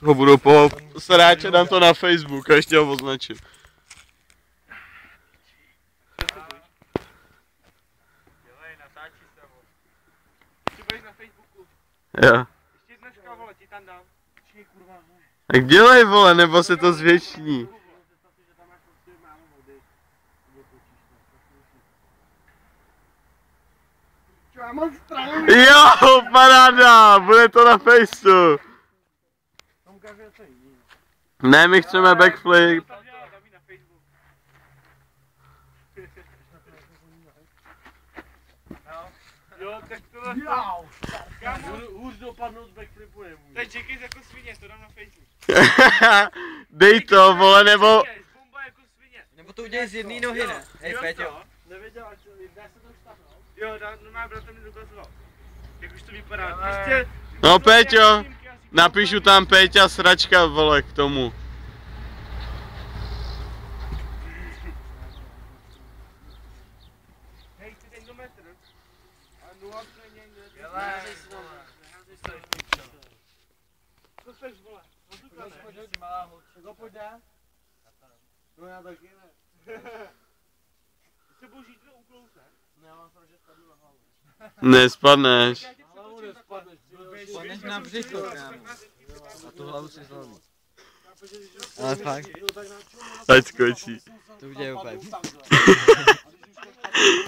ho budu sráče, dám to na Facebook a ještě ho označím. Jo. Tak dělej, vole, nebo se to zvětší. Jo, paráda, bude to na Faceu. Ne, my chceme backflip. Jo, tak to hůř dopadnout z backflipu nemůže. Tak čekej jako svině, to dám na Facebook. Dej to, vole, nebo... Nebo to udělej z jedné nohy, ne? Hej, Péťo. Nevěděl, dá se to vstavnout? Jo, normálně bratr mi dokazoval. Jak už to vypadá. Prostě... No, Péťo, napíšu tam Péťa sračka, vole, k tomu. Hej, chci ten metr. A nula pro něj ne. Co seš, vole? Pojď dá? No já taky ne. Ty se budeš jít do uklouzne? Ne, já mám to, že spadnu na hlavu. Nespadneš. Hlavu nespadneš. Spadneš na břicho, kámo. A tu hlavu si zlomí. Ale fakt. Ať skočí. To udělej úplně.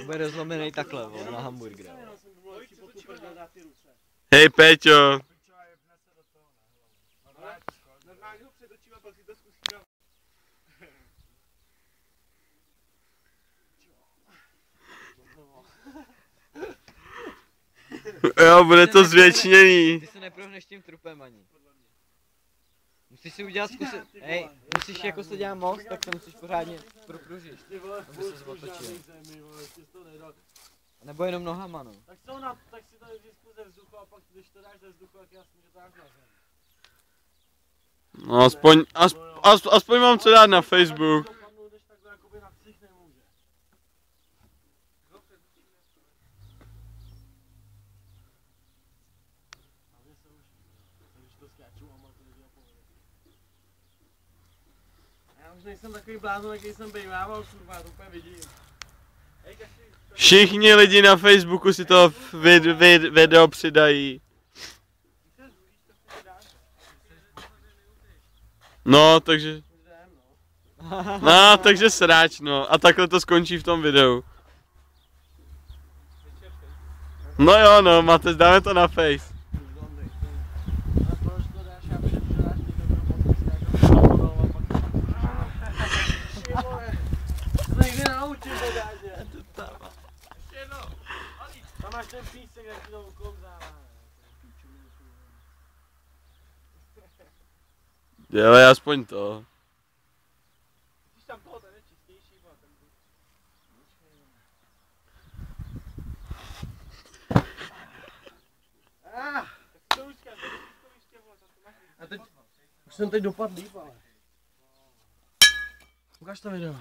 Bude rozlomenej takhle, vole, na hamburger. Hej, Péťo. Normálně ho přetočím a pak si to zkusím. Jo, bude to zvětšněný. Ty se neprohneš tím trupem ani. Musíš si udělat zkusit. Hej, musíš jako se dělá most, tak to musíš pořádně propružit. Aby se otočil. Nebo jenom nohama, no. Tak si to vždycky ze vzduchu a pak když to dáš ze vzduchu, tak jasně, že to dáš na zem. No, aspoň mám co dát na Facebook. Já už nejsem takový blázon, jaký jsem bejvával, kurva, to úplně vidím. Všichni lidi na Facebooku si to video přidají. No, takže... No, takže sráč, no. A takhle to skončí v tom videu. No jo, no, máte, dáme to na Face. Tam máš ten písek, jak ti to uklouzává. Dělej aspoň to. Když tam toho, ten je čistější, ten a teď, už jsem teď dopadl líp, ale. Ukaž to video.